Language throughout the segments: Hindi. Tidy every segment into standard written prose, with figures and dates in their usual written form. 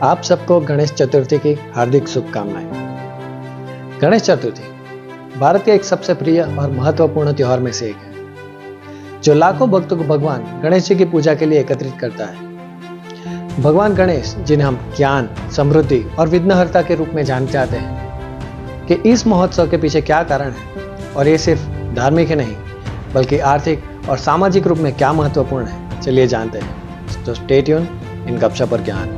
आप सबको गणेश चतुर्थी की हार्दिक शुभकामनाएं। गणेश चतुर्थी भारत के एक सबसे प्रिय और महत्वपूर्ण त्योहार में से एक है, जो लाखों भक्तों को भगवान गणेश जी की पूजा के लिए एकत्रित करता है। भगवान गणेश, जिन्हें हम ज्ञान, समृद्धि और विघ्नहर्ता के रूप में जानते जाते हैं, कि इस महोत्सव के पीछे क्या कारण है और ये सिर्फ धार्मिक ही नहीं बल्कि आर्थिक और सामाजिक रूप में क्या महत्वपूर्ण है, चलिए जानते हैं। तो स्टे ट्यून इन गपशप पर ज्ञान।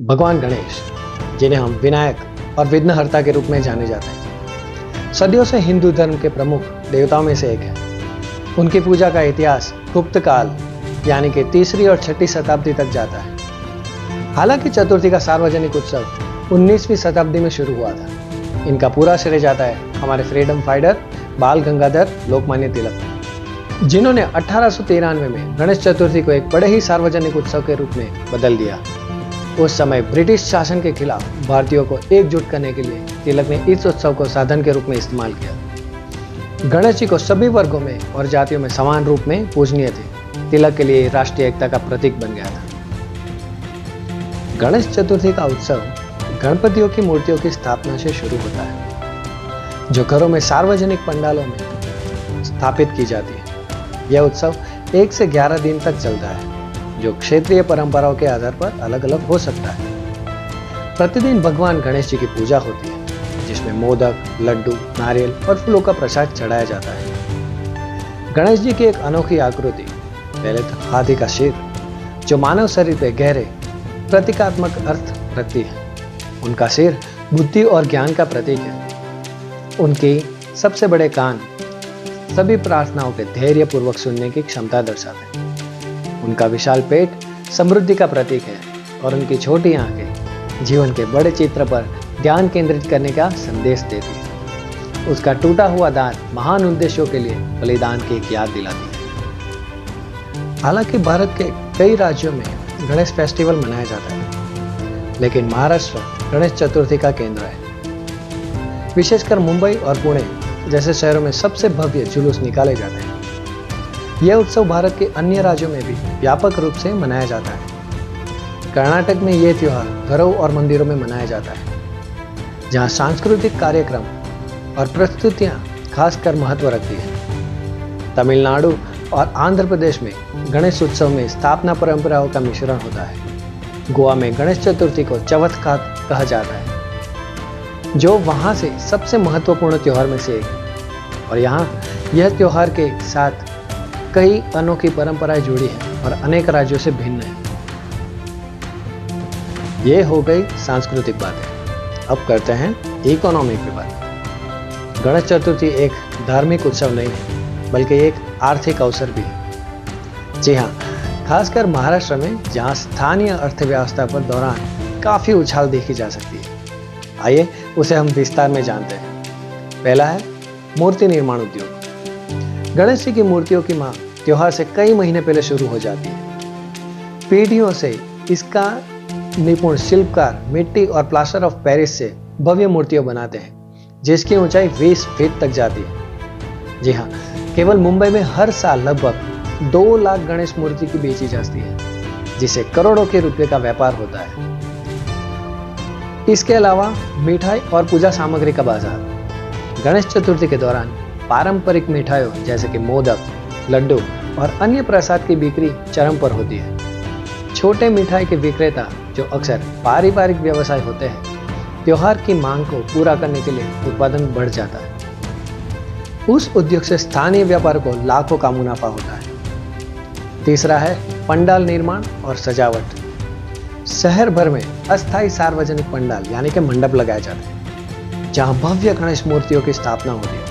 भगवान गणेश, जिन्हें हम विनायक और विघ्नहर्ता के रूप में जाने जाते हैं, सदियों से हिंदू धर्म के प्रमुख देवताओं में से एक है। उनकी पूजा का इतिहास गुप्त काल यानी कि 3री और 6ठी शताब्दी तक जाता है। हालांकि चतुर्थी का सार्वजनिक उत्सव 19वीं शताब्दी में शुरू हुआ था। इनका पूरा श्रेय जाता है हमारे फ्रीडम फाइटर बाल गंगाधर लोकमान्य तिलक, जिन्होंने 1893 में गणेश चतुर्थी को एक बड़े ही सार्वजनिक उत्सव के रूप में बदल दिया। उस समय ब्रिटिश शासन के खिलाफ भारतीयों को एकजुट करने के लिए तिलक ने इस उत्सव को साधन के रूप में इस्तेमाल किया। गणेश जी को सभी वर्गों में और जातियों में समान रूप में पूजनीय थे। तिलक के लिए राष्ट्रीय एकता का प्रतीक बन गया था। गणेश चतुर्थी का उत्सव गणपतियों की मूर्तियों की स्थापना से शुरू होता है, जो घरों में सार्वजनिक पंडालों में स्थापित की जाती है। यह उत्सव 1 से 11 दिन तक चलता है, जो क्षेत्रीय परंपराओं के आधार पर अलग अलग हो सकता है। प्रतिदिन भगवान गणेश जी की पूजा होती है, जिसमें मोदक, लड्डू, नारियल और फूलों का प्रसाद चढ़ाया जाता है। गणेश जी की एक अनोखी आकृति, पहले तो हाथी का सिर, जो मानव शरीर पे गहरे प्रतीकात्मक अर्थ रखती है। उनका सिर बुद्धि और ज्ञान का प्रतीक है। उनके सबसे बड़े कान सभी प्रार्थनाओं के धैर्य पूर्वक सुनने की क्षमता दर्शाते हैं। उनका विशाल पेट समृद्धि का प्रतीक है और उनकी छोटी आंखें जीवन के बड़े चित्र पर ध्यान केंद्रित करने का संदेश देती है। उसका टूटा हुआ दांत महान उद्देश्यों के लिए बलिदान की एक याद दिलाती है। हालांकि भारत के कई राज्यों में गणेश फेस्टिवल मनाया जाता है, लेकिन महाराष्ट्र गणेश चतुर्थी का केंद्र है। विशेषकर मुंबई और पुणे जैसे शहरों में सबसे भव्य जुलूस निकाले जाते हैं। यह उत्सव भारत के अन्य राज्यों में भी व्यापक रूप से मनाया जाता है। कर्नाटक में यह त्योहार घरों और मंदिरों में मनाया जाता है, जहां सांस्कृतिक कार्यक्रम और प्रस्तुतियां खासकर महत्व रखती हैं। तमिलनाडु और आंध्र प्रदेश में गणेश उत्सव में स्थापना परंपराओं का मिश्रण होता है। गोवा में गणेश चतुर्थी को चवथकात कहा जाता है, जो वहां से सबसे महत्वपूर्ण त्योहार में से एक है। और यहाँ यह त्योहार के साथ कई अनोखी परंपराएं जुड़ी हैं और अनेक राज्यों से भिन्न है। ये हो गई सांस्कृतिक बातें। अब करते हैं इकोनॉमी की बात। गणेश चतुर्थी एक धार्मिक उत्सव नहीं है, बल्कि एक आर्थिक अवसर भी है। जी हाँ, खासकर महाराष्ट्र में, जहां स्थानीय अर्थव्यवस्था पर दौरान काफी उछाल देखी जा सकती है। आइए उसे हम विस्तार में जानते हैं। पहला है मूर्ति निर्माण उद्योग। गणेश जी की मूर्तियों की मांग त्योहार से कई महीने पहले शुरू हो जाती है। पीढ़ियों से इसका निपुण शिल्पकार मिट्टी और प्लास्टर ऑफ पेरिस से भव्य मूर्तियां बनाते हैं, जिसकी ऊंचाई 20 फीट तक जाती है। जी हाँ, केवल मुंबई में हर साल लगभग 2 लाख गणेश मूर्ति की बेची जाती है, जिसे करोड़ों के रुपए का व्यापार होता है। इसके अलावा मिठाई और पूजा सामग्री का बाजार। गणेश चतुर्थी के दौरान पारंपरिक मिठाइयों जैसे कि मोदक, लड्डू और अन्य प्रसाद की बिक्री चरम पर होती है। छोटे मिठाई के विक्रेता, जो अक्सर पारिवारिक व्यवसाय होते हैं, त्योहार की मांग को पूरा करने के लिए उत्पादन बढ़ जाता है। उस उद्योग से स्थानीय व्यापार को लाखों का मुनाफा होता है। तीसरा है पंडाल निर्माण और सजावट। शहर भर में अस्थायी सार्वजनिक पंडाल यानी कि मंडप लगाए जाते हैं, जहां भव्य गणेश मूर्तियों की स्थापना होती है।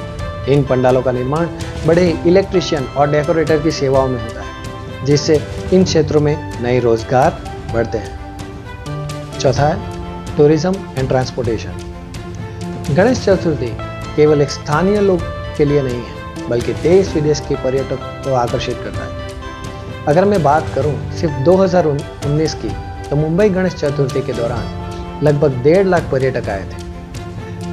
इन पंडालों का निर्माण बड़े इलेक्ट्रीशियन और डेकोरेटर की सेवाओं में होता है, जिससे इन क्षेत्रों में नए रोजगार बढ़ते हैं। चौथा है tourism and transportation. Ganesh Chaturthi केवल एक स्थानीय लोग के लिए नहीं है, बल्कि देश विदेश के पर्यटक को आकर्षित करता है। अगर मैं बात करूं सिर्फ 2019 की, तो मुंबई गणेश चतुर्थी के दौरान लगभग 1.5 लाख पर्यटक आए थे,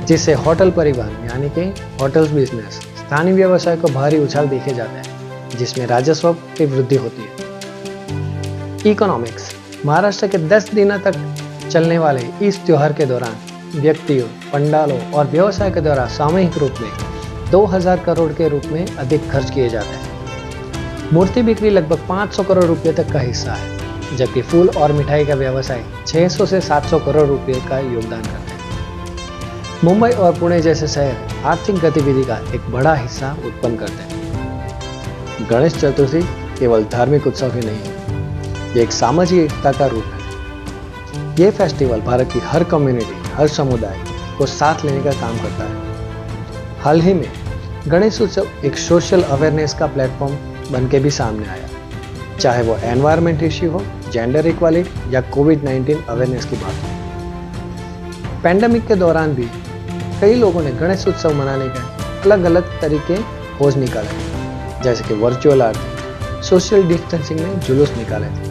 जिससे होटल परिवहन यानी कि होटल्स बिजनेस, स्थानीय व्यवसाय को भारी उछाल देखे जाते हैं। जिसमें राजस्व की वृद्धि होती है। इकोनॉमिक्स। महाराष्ट्र के 10 दिनों तक चलने वाले इस त्योहार के दौरान व्यक्तियों, पंडालों और व्यवसाय के द्वारा सामूहिक रूप में 2000 करोड़ के रूप में अधिक खर्च किए जाते हैं। मूर्ति बिक्री लगभग 500 करोड़ रुपए तक का हिस्सा है, जबकि फूल और मिठाई का व्यवसाय 600 से 700 करोड़ रुपए का योगदान करते हैं। मुंबई और पुणे जैसे शहर आर्थिक गतिविधि का एक बड़ा हिस्सा उत्पन्न करते हैं। गणेश चतुर्थी केवल धार्मिक उत्सव ही नहीं है, ये एक सामाजिक एकता का रूप है। ये फेस्टिवल भारत की हर कम्युनिटी, हर समुदाय को साथ लेने का काम करता है। हाल ही में गणेश उत्सव एक सोशल अवेयरनेस का प्लेटफॉर्म बन के भी सामने आया, चाहे वो एनवायरमेंट इश्यू हो, जेंडर इक्वालिटी या कोविड-19 अवेयरनेस की बात हो। पैंडेमिक के दौरान भी कई लोगों ने गणेश उत्सव मनाने के अलग अलग तरीके खोज निकाले, जैसे कि वर्चुअल आरती, सोशल डिस्टेंसिंग में जुलूस निकाले थे।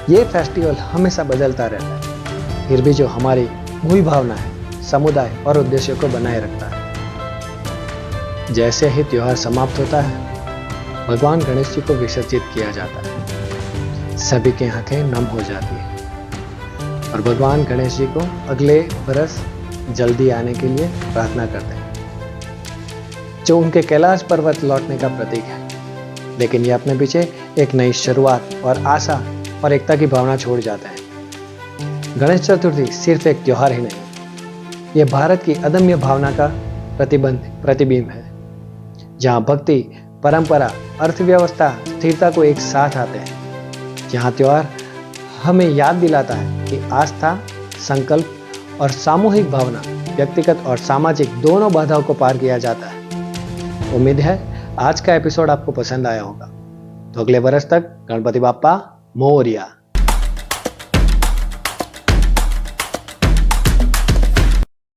ये फेस्टिवल हमेशा बदलता रहता है, फिर भी जो हमारी मूल भावना है, समुदाय और उद्देश्य को बनाए रखता है। जैसे ही त्योहार समाप्त होता है, भगवान गणेश जी को विसर्जित किया जाता है। सभी की आंखें नम हो जाती है और भगवान गणेश जी को अगले बरस जल्दी आने के लिए प्रार्थना करते हैं, जो उनके कैलाश पर्वत लौटने का प्रतीक है। लेकिन ये अपने पीछे एक नई शुरुआत और आशा और एकता की भावना छोड़ जाते हैं। गणेश चतुर्थी सिर्फ एक त्योहार ही नहीं, ये भारत की अदम्य भावना का प्रतिबिंब है, जहाँ भक्ति, परंपरा, अर्थव्यवस्था, स्थिरता को एक साथ आते हैं। जहाँ त्योहार हमें याद दिलाता है कि आस्था, संकल्प और सामूहिक भावना, व्यक्तिगत और सामाजिक दोनों बाधाओं को पार किया जाता है। उम्मीद है आज का एपिसोड आपको पसंद आया होगा। तो अगले बरस तक गणपति बाप्पा मोरिया।